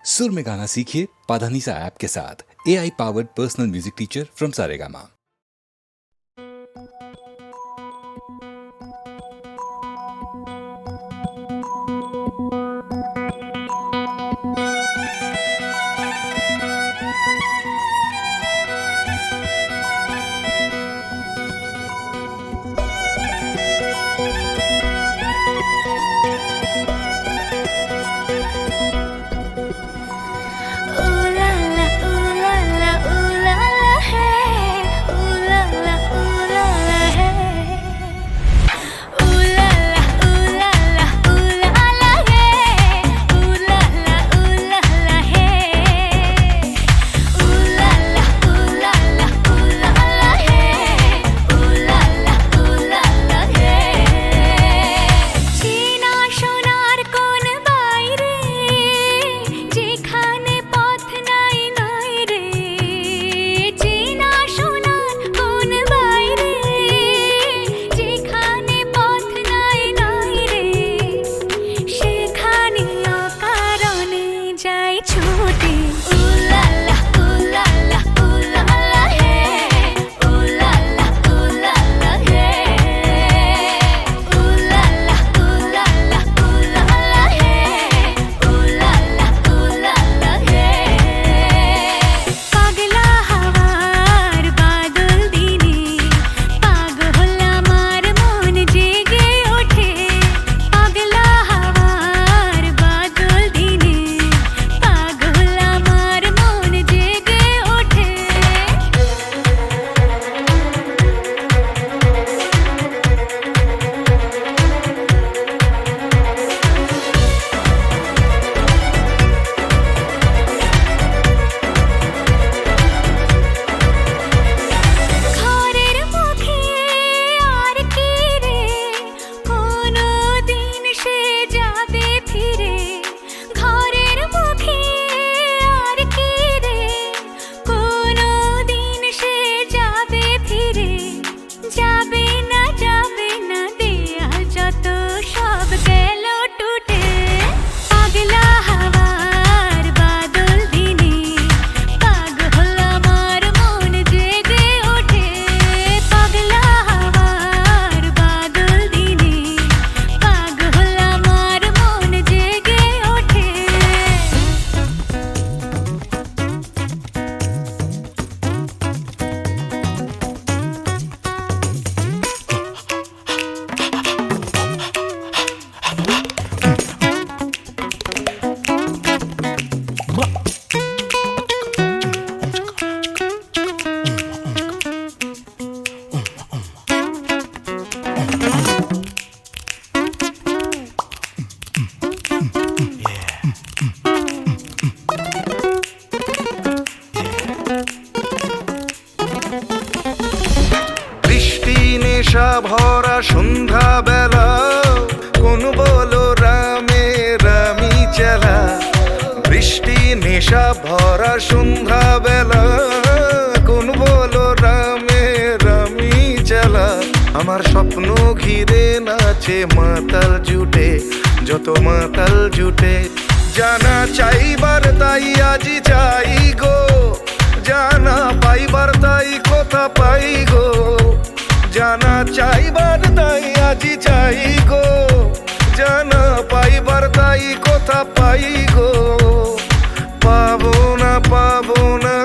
सुर में गाना सीखिए पाधानीसा ऐप के साथ। AI powered personal music teacher from Saregama. ভরা সন্ধ্যা বেলা কোন বলো রামে রামি চেলা। বৃষ্টি নেশা ভরা সন্ধ্যা বেলা কোন বলো রামে রামি চেলা। আমার স্বপ্ন ঘিরে নাচে মাতাল জুটে, যত মাতাল জুটে। জানা চাইবার তাই আজি চাই গো, জানা পাইবার তাই কথা পাই গো। জানা চাইবার তাই আজি চাই গো, জানা পাইবার তাই কথা পাই গো। পাবো না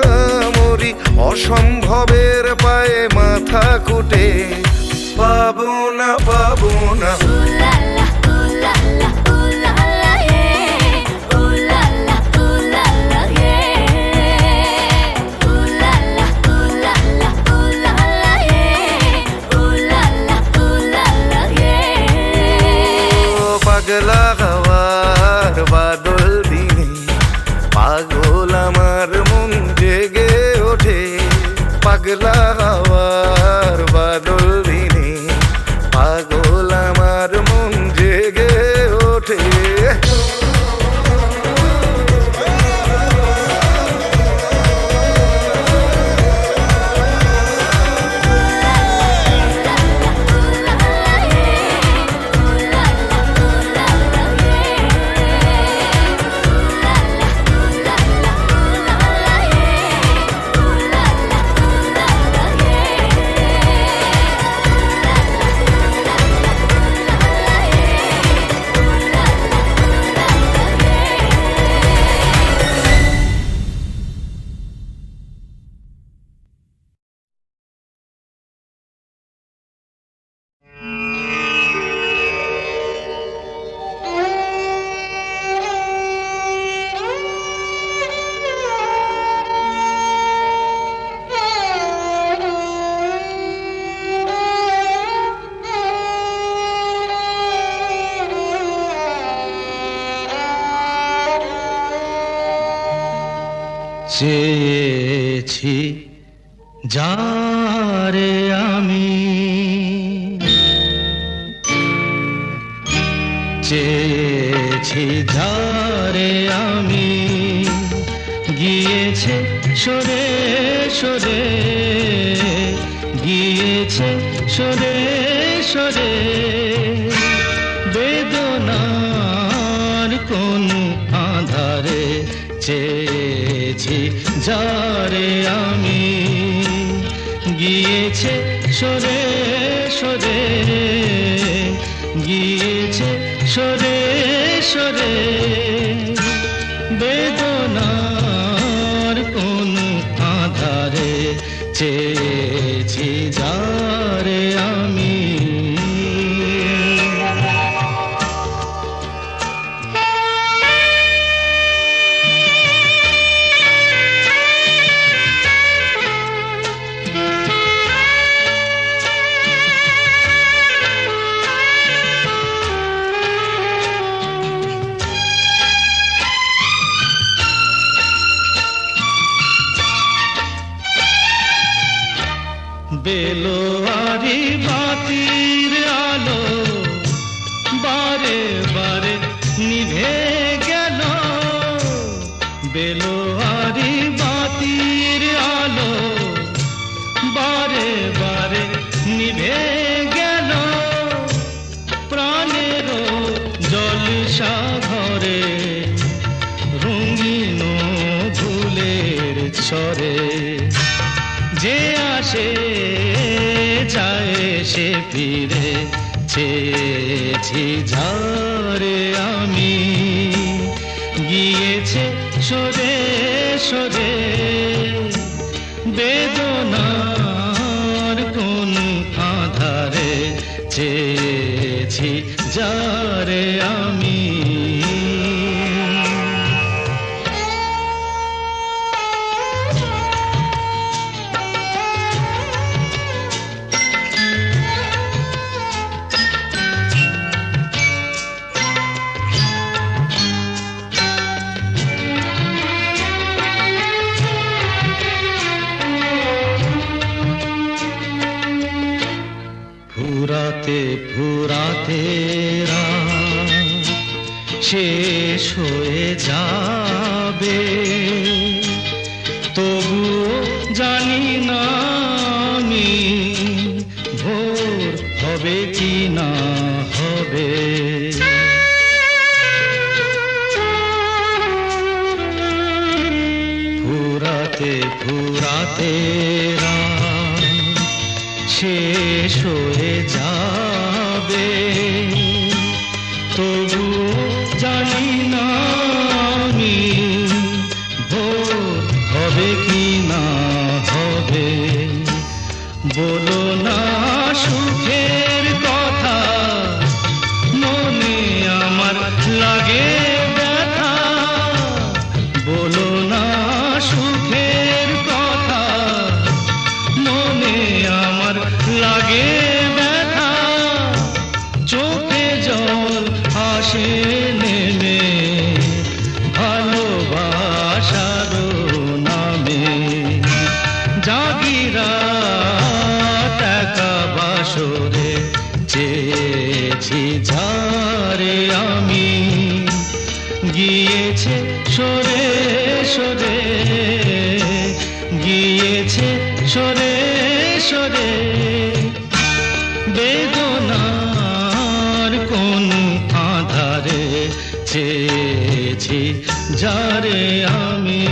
মরি অসম্ভবের পায়ে মাথা কুটে। পাবো না পাগলা হাওয়ার বাদল দিনে পাগল আমার মন জেগে ওঠে। পাগলা হাওয়ার বাদল দিনে পাগল আমার মন চেয়েছি যারে আমি, চেয়েছি যারে আমি, গিয়েছে সরে সরে, গিয়েছে সরে সরে, বেদনার কোন আধারে চেয়েছি যারে আমি, গিয়েছে সরে সরে, গিয়েছে সরে সরে, বেদনার কোন আধারে চেয়েছি যারে আমি। বেলোয়ারি বাতির আলো বারে বারে নিভে গেল, বেলোয়ারি বাতির আলো বারে বারে নিভে গেল, প্রাণেরও জলসা ঘরে রঙিন ফুলের ছড়ে, যে আসে যায় সে ফিরে, চেয়েছি যারে আমি, গিয়েছে সরে সরে, বেদনার কোন আধারে চেয়েছি যারে আমি। ফুরাতে ফুরাতে রাত শেষ হয়ে যাবে, তবুও জানি না আমি ভোর হবে কি না হবে। ফুরাতে ফুরাতে রাত শেষ হয়ে যাবে, তবু জানি না আমি ভোর হবে কি না হবে। বলো না সুখের কথা, মনে আমার লাগে ব্যথা, বলো না সুখের কথা, মনে আমার লাগে ব্যথা, চোখে জল আসে নেমে ভালোবাসার নামে, জাগিরা টাকা বাসরে চেয়েছি যারে আমি, গিয়েছে সরে সরে, গিয়েছে সরে সরে, বেদনার কোন আধারে চেয়েছি যারে আমি।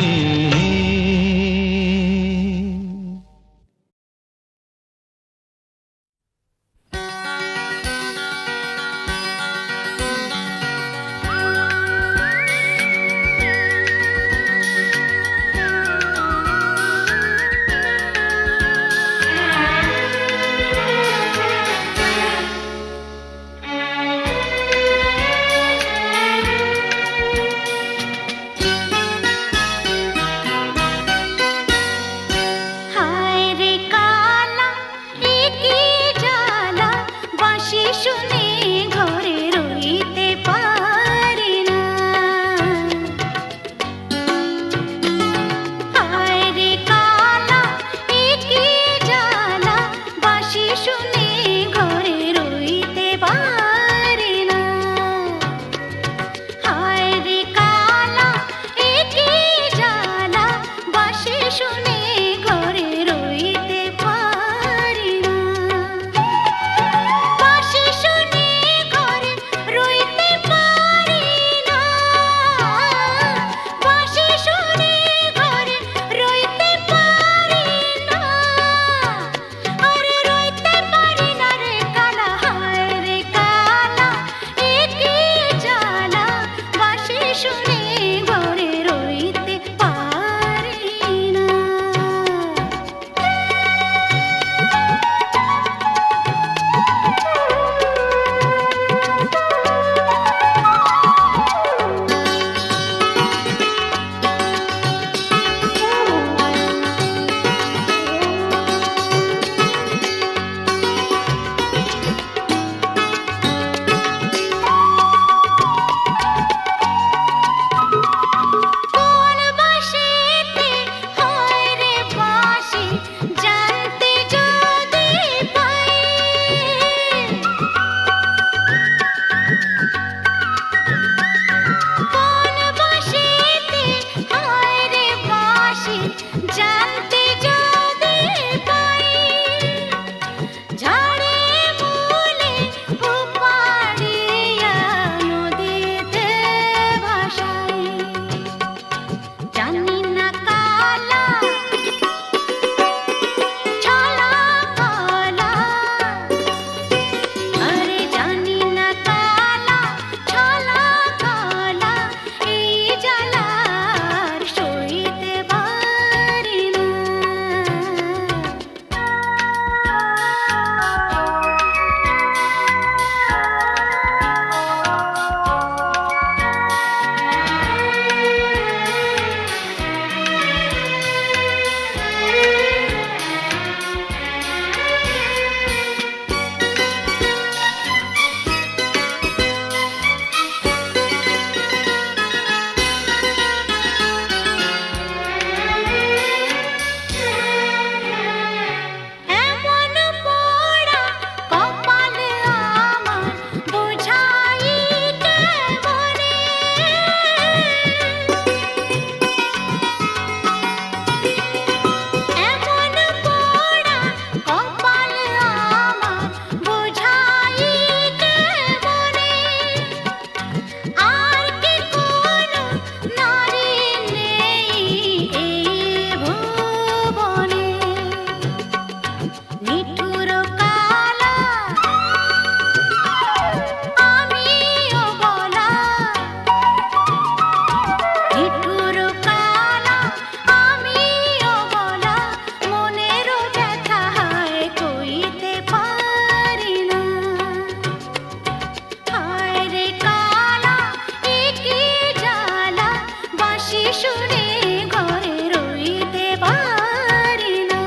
শুনে ঘরে রইতে পারি না,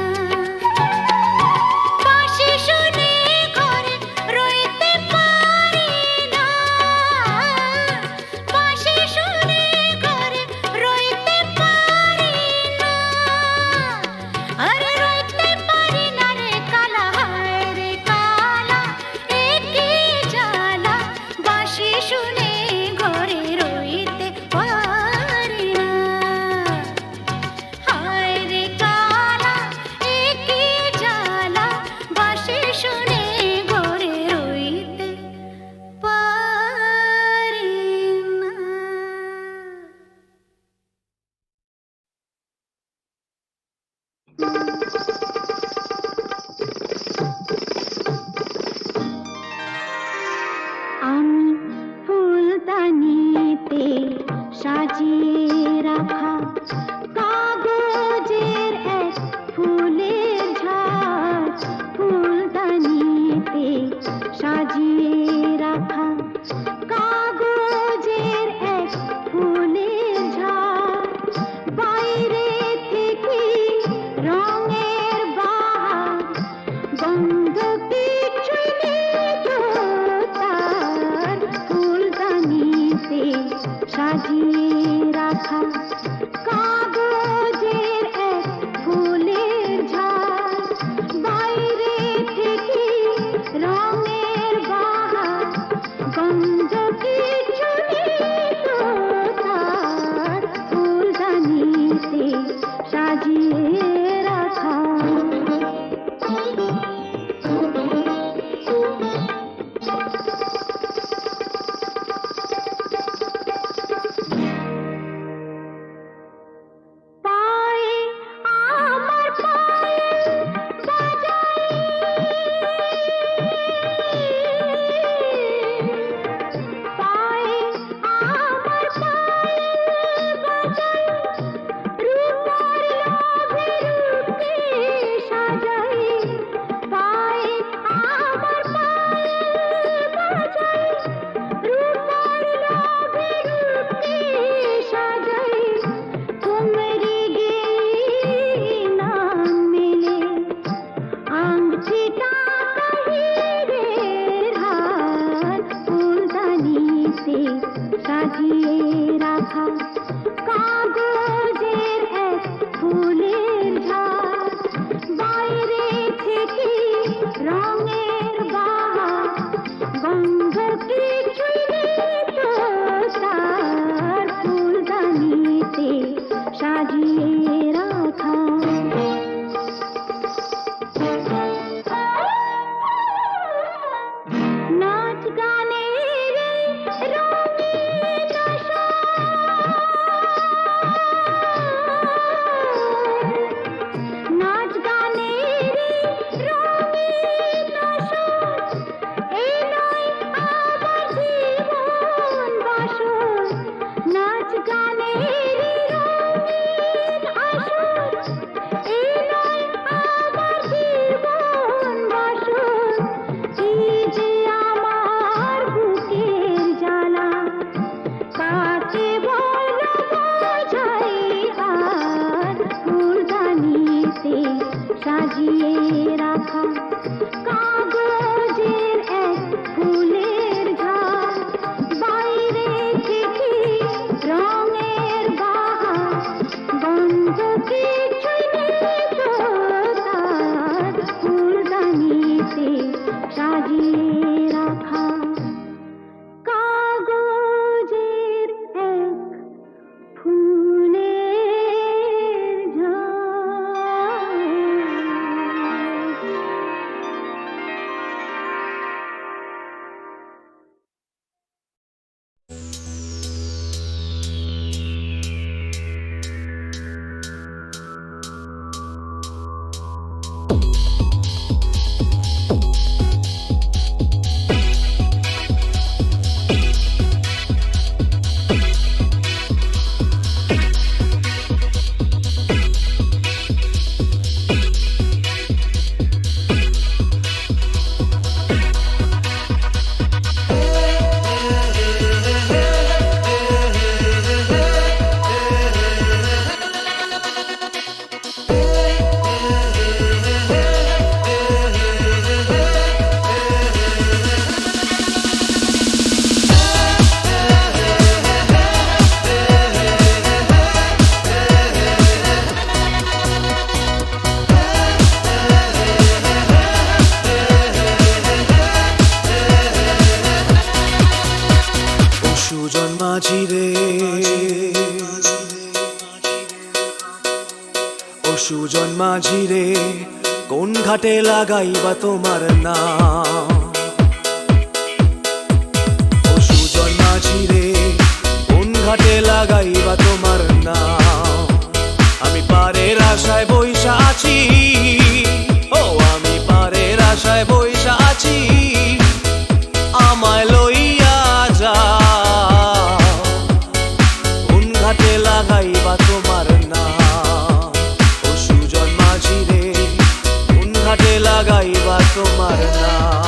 বাঁশি শুনে ঘরে রইতে পারি না, বাঁশি শুনে ঘরে রইতে পারি না, আরে রইতে পারি না রে কালা, হায় রে কালা, এ কি জ্বালা, বাঁশি শুনে ঘরে রইতে পারি না, হায় রে কালা, এ কি জ্বালা, বাঁশি শুনে ঘরে রইতে পারি না। আমি ফুলদানিতে সাজিয়ে রাখা কাগজের এক ফুলের ঝাড়, ফুলদানিতে সাজিয়ে রাখা কাগজের এক ফুলের ঝাড়, বাইরে থেকে রঙের বাহার, গন্ধ কিছুই নেই তো তার, ফুলদানিতে সাজিয়ে রাখা কাগজের এক ফুলের ঝাড়, বাইরে থেকে রঙের বাহার, গন্ধ কিছু নেই তো তার, ফুলদানিতে সাজিয়ে রাখা। পায়ে আমার পায়েল বাজাই, পায়ে আমার পায়েল বাজাই, রূপার লোভে রূপে সাজাই, পায়ে আমার পায়েল বাজাই, রূপার লোভে রূপে সাজাই, তোমরি গেয়ে নাম মেলে আংটিটা হিরের হার, ফুলদানিতে সাজিয়ে রাখা কাগজের এক ফুলের ঝাড়, বাইরে থেকে রঙের বাহার, গন্ধ কিছুই নেই তো তার, ফুলদানিতে সাজিয়ে রাখা। নাচ গানের রঙিন আশা, নাচ গানের রঙিন আশা, এই নয় আমার জীবন বাসর, নাচ গানের রঙিন আশা, এই নয় আমার জীবন বাসর, এই যে আমার বুকের জ্বালা, কাকে বলো বোঝাই আর, ফুলদানিতে সাজিয়ে রাখা কাগজের এক ফুলের ঝাড়, বাইরে থেকে রঙের বাহার, গন্ধ কিছুই নেই তো তার, ফুলদানিতে সাজিয়ে রাখা কাগজের এক ফুলের ঝাড়। ও সুজন মাঝি রে, কোন ঘাটে লাগাইবা তোমার নাম? ও সুজন মাঝি রে, কোন ঘাটে লাগাইবা তোমার নাম? আমি পারের আশায় বইসা আছি, ও আমি পারের আশায় বইসা আছি, আমায় লইয়া যাও, কোন ঘাটে লাগাইবা তোমার নাম? ও সুজন মাঝি রে, কোন ঘাটে লাগাইবা তোমার নাম?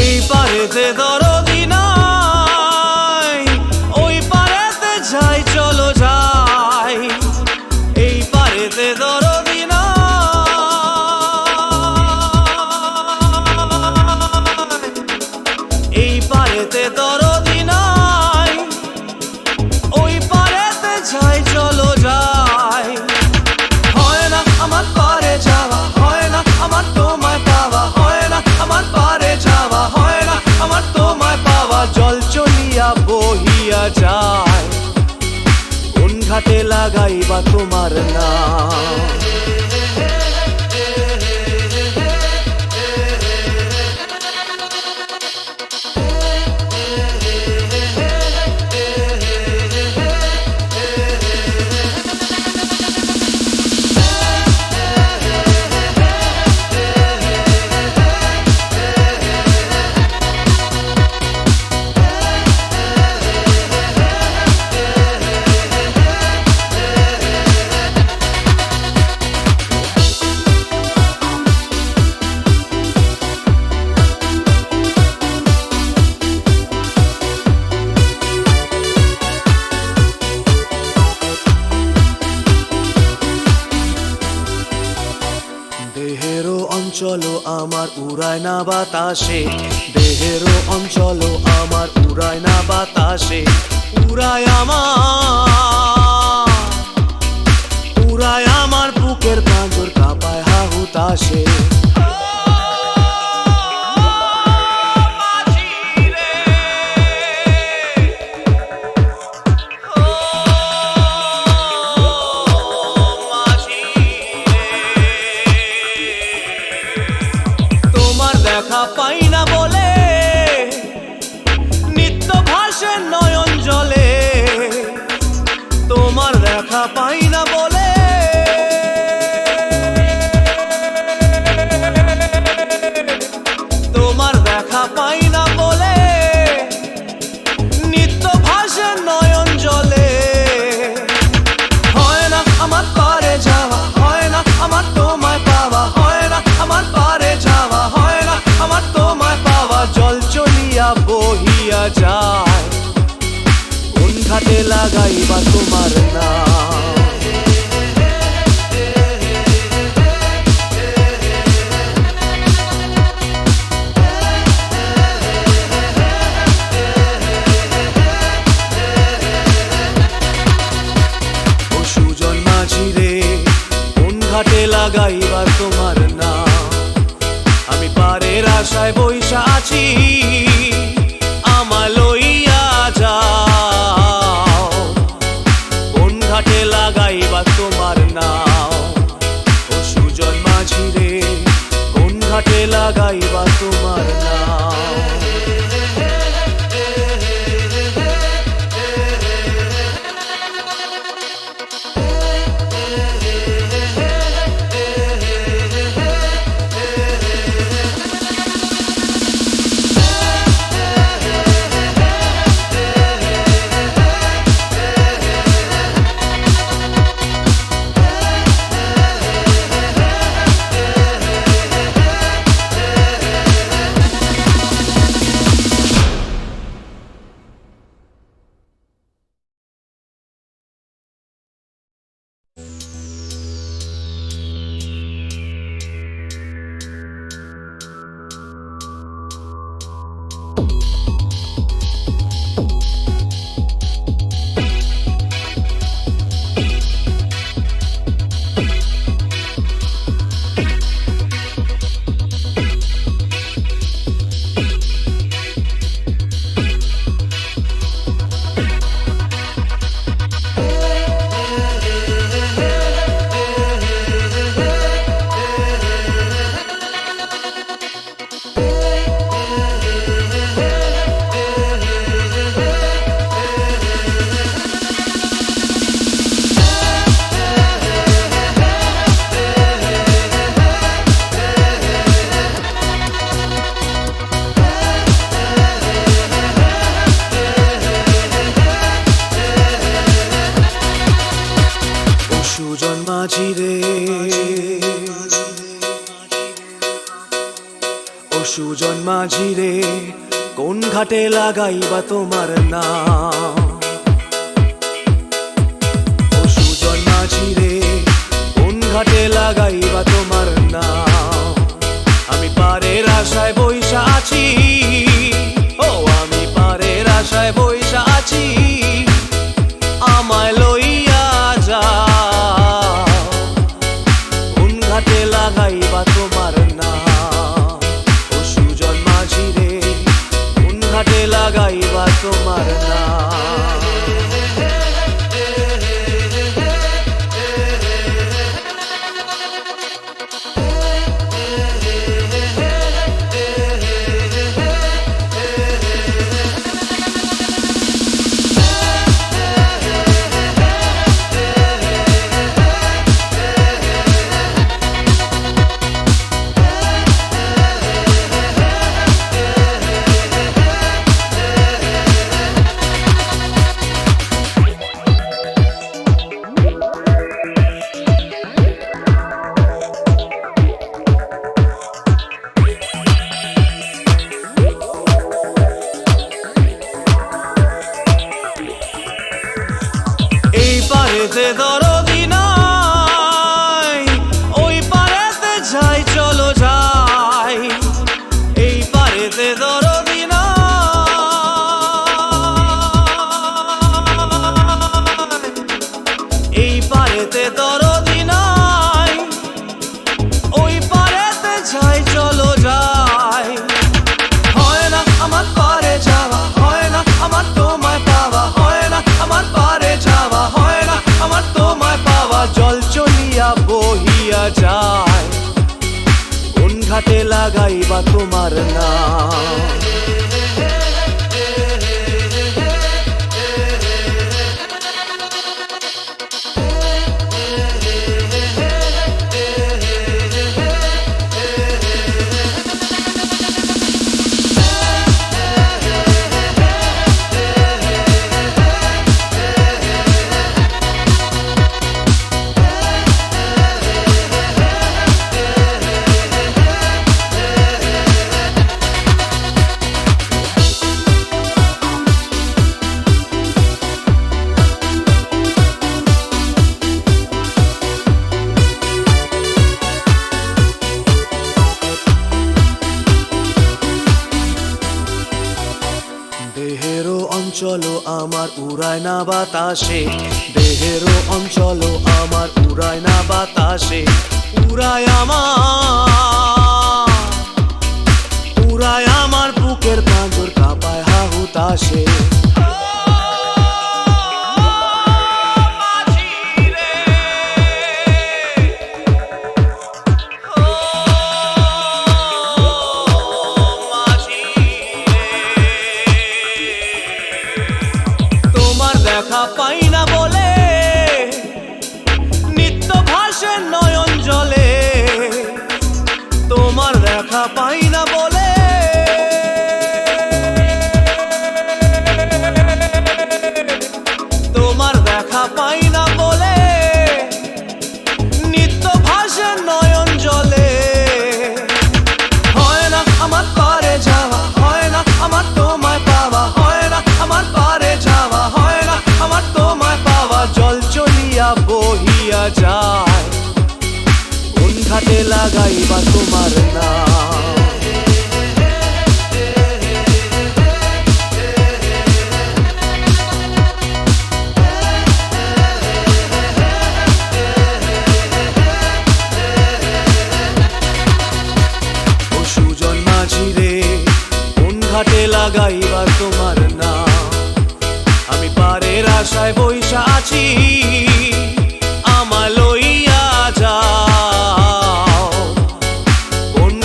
এই পারেতে দরদি নাই, ওই পারেতে যাই চলো যাই। এই পারেতে দরদি নাই, এই পারেতে দরদি নাই, ওই পারেতে যাই চলো যাই। হয় না আমার পারে যাওয়া, হয় না আমার তোমায় পাওয়া, হয় না আমার পারে যাওয়া, হয় না আমার তোমায় পাওয়া। জল চলিয়া বহিয়া যায়, কোন ঘাটে লাগাইবা তোমার নাম? দেহেরও অঞ্চল আমার উড়ায় না বাতাসে, দেহেরও অঞ্চল আমার উড়ায় না বাতাসে। উড়ায় আমার, উড়ায় আমার বুকের পাঁজর কাঁপায় হাহুতাশে। দেখা পাই না বলে নিত্য ভাসে নয়ন জলে, তোমার দেখা পাই না বলে তোমার দেখা পাই না বলে নিত্য ভাসে নয়ন জলে। হয় না আমার পারে যাওয়া, হয় না আমার তোমায় পাওয়া, হয় না আমার পারে যাওয়া, হয় না আমার তোমায় পাওয়া। জল চলিয়া বহিয়া যায়, কোন ঘাটে লাগাইবা তোমার নাম? ও সুজন মাঝি রে, কোন ঘাটে লাগাইবা তোমার নাম? আমি পারের আশায় বইসা আছি, আমায় লইয়া যাও, মাঝি রে, ও সুজন মাঝি রে, কোন ঘাটে লাগাইবা তোমার নাম? ও সুজন মাঝি রে, কোন ঘাটে লাগাইবা তোমার নাম? আমি পারের আশায় বইসা আছি, ও আমি পারের আশায় বইসা আছি, আমায় লইয়া যাও, কোন ঘাটে লাগাইবা তোমার নাম? ও সুজন মাঝি রে, কোন ঘাটে লাগাইবা তোমার নাম? এই পারেতে দরদি নাই, ওই পারেতে যাই চলো যাই। এই পারেতে দরদি নাই, এই পারেতে দরদি নাই, ওই পারেতে যাই চলো যাই। হয় না আমার পারে যাওয়া, হয় না আমার তোমায় পাওয়া, হয় না আমার পারে যাওয়া, হয় না আমার তোমায় পাওয়া। জল চলিয়া বহিয়া যায়, কোন ঘাটে লাগাইবা তোমার নাম? দেহেরও অঞ্চল আমার উড়ায় না বাতাসে, দেহেরও অঞ্চল আমার উড়ায় না বাতাসে। উড়ায় আমার, উড়ায় আমার বুকের পাঁজর কাঁপায় হাহুতাশে। দেখা পাই না বলে নিত্য ভাসে নয়ন জলে, তোমার দেখা পাই না বলে তোমার দেখা পাই না বলে নিত্য ভাসে নয়ন জলে। হয় না আমার পারে যাওয়া, হয় না আমার তোমায় পাওয়া, হয় না আমার পারে যাওয়া, হয় না আমার তোমায় পাওয়া। জল চলিয়া বহিয়া যায়, কোন ঘাটে লাগাইবা তোমার নাম? ও সুজন মাঝি রে, কোন ঘাটে লাগাইবা তোমার নাম? আমি পারের আশায় বইসা আছি, আমায় লইয়া যাও, কোন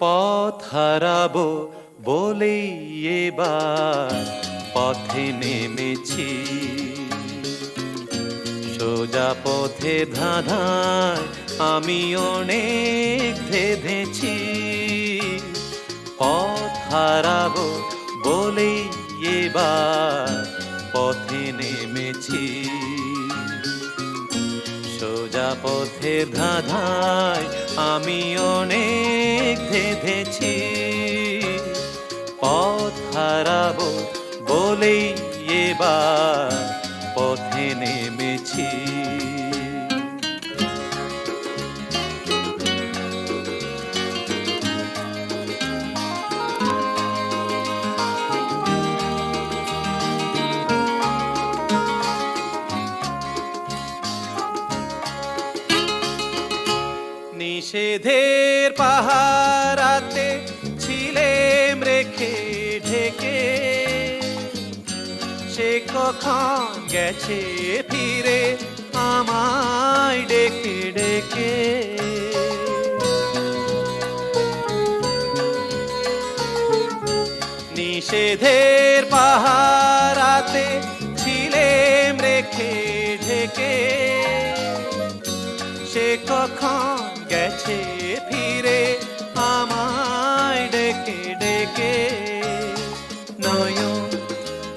পথ হারাবো বলেই এবার পথে নেমেছি, সোজা পথে ধাঁধায় আমি অনেক ধেঁধেছি। পথ হারাবো বলেই এবার পথে নেমেছি, সোজা পথে ধাঁধায় আমি অনেক ধেঁধেছি। পথ হারাবো বলেই এবার পথে নেমেছি। নিষেধের পাহারাতে ছিলেম রেখে ঢেকে, সে কখন গেছে ফিরে আমায় ডেকে ডেকে। নিষেধের পাহারাতে ছিলেম রেখে ঢেকে, সে কখন গেছে ফিরে আমায় ডেকে ডেকে। নয়ন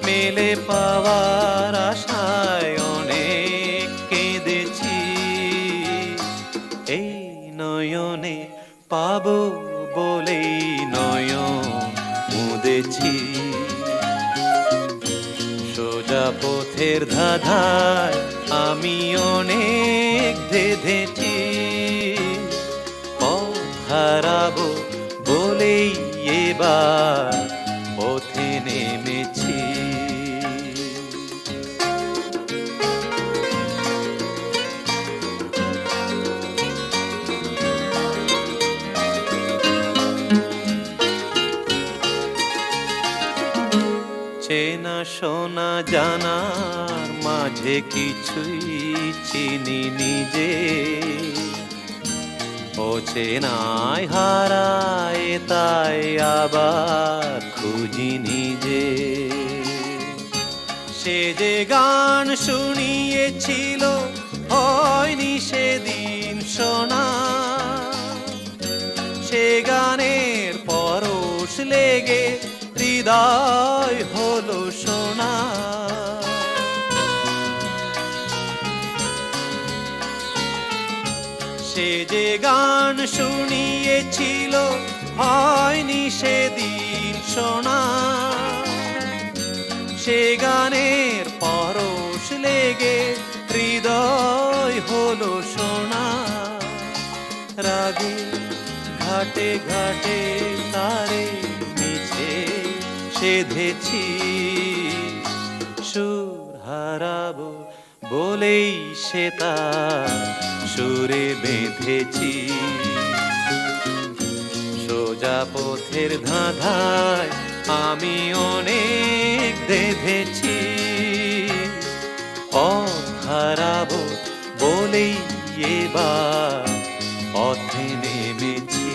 মেলে পাওয়ার আশায় অনেক কেঁদেছি, এই নয়নে পাবো বলেই নয়ন মুদেছি। সোজা পথের ধাঁধায় আমি অনেক ধেঁধেছি, পথ হারাবো বলেই এবার পথে নেমেছি। চেনা শোনা জানার মাঝে কিছুই চিনি নিজে, ও চেনায় হারায় তাই আবার খুঁজি নিজে। সে যে গান শুনিয়েছিল হয়নি সেদিন শোনা, সে গানের পরশ লেগে হৃদয় হলো সোনা। সে যে গান শুনিয়েছিল হয়নি সেদিন শোনা, সে গানের পরশ লেগে হৃদয় হলো সোনা। রাগে ঘাটে ঘাটে তারে মিছে সেধেছি, সুর হারাবো বলেই সে তার সুরে বেঁধেছি। সোজা পথের ধাঁধায় আমি অনেক ধেঁধেছি, পথ হারাবো বলেই এবার পথে নেমেছি।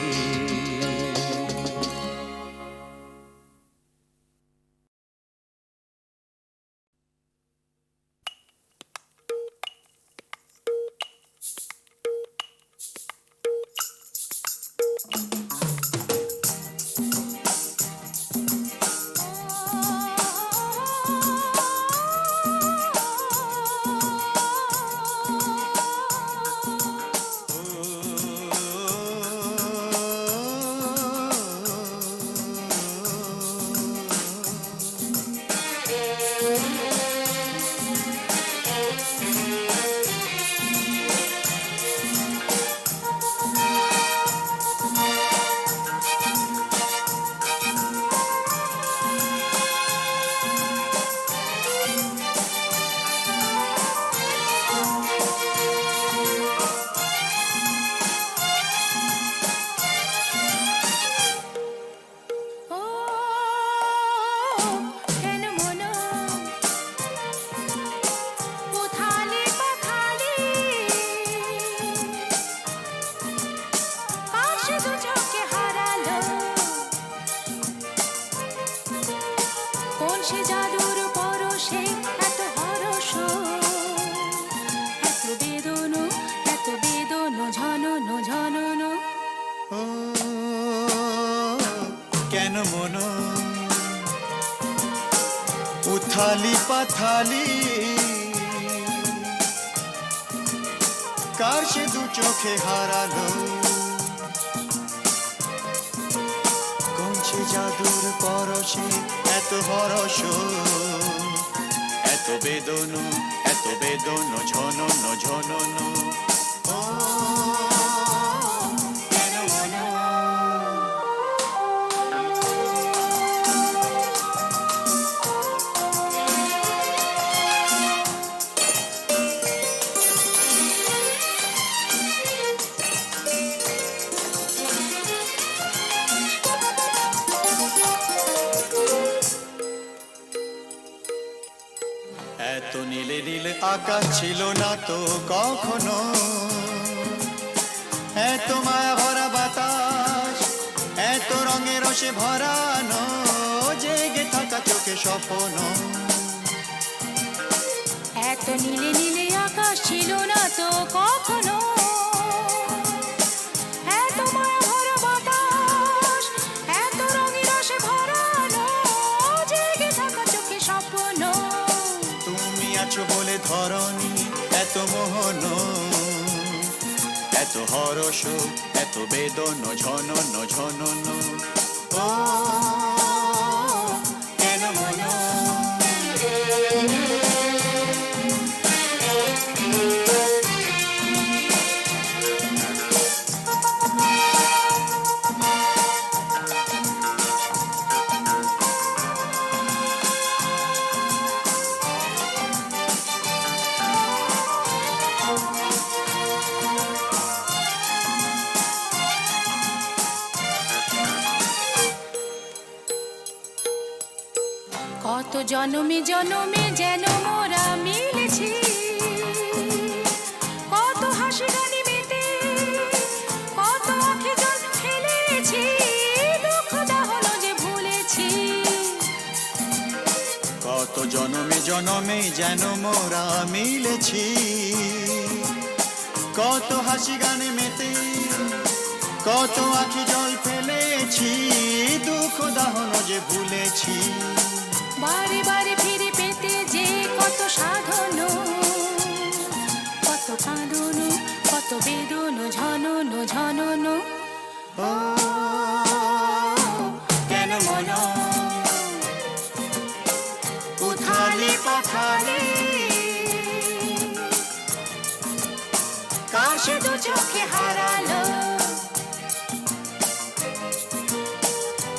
সে জাদুর পরশে এত হরস, এত বেদনো ঝননো ঝননো। ও কেন মন উথালি পাথালি, কার সে দু চোখে হারালো, কোন সে জাদুর পরশে এত হরস, এত বেদনো ঝননো ঝননো। ও কেন মন এত নীলে নীলে আকাশ ছিল না তো কখনো, এত মায়া ভরা বাতাস, এত রঙে রসে ভরানো, জেগে থাকা চোখে স্বপ্ন। এত নীলে নীলে আকাশ ছিল না তো কখনো, এত মায়া ভরা বাতাস, এত রঙে রসে ভরানো, জেগে থাকা চোখে স্বপ্ন। তুমি আছো বলে ধরনি এত মোহন, এত হরস, এত বেদনো ঝননো ঝননো। ও কেন মন কত জনমে জনমে যেন মোরা মিলেছি, কত হাসি গানে মেতে, কত আঁখি জল ফেলেছি, দুঃখ দাহন যে ভুলেছি। কত জনমে জনমে যেন মোরা মিলেছি, কত হাসি গানে মেতে, কত আঁখি জল ফেলেছি, দুঃখ দাহন যে ভুলেছি। বারে বারে ফিরে পেতে যে কত সাধন, কত কাঁদন, কত বেদন ঝননো ঝননো। ও কেন মন উথালি পাথালি, কার সে দু চোখে হারালো,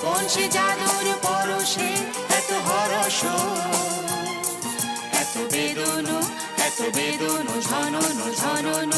কোন সে জাদুর পরশে এত হরস, এত বেদনো ঝননো ঝননো।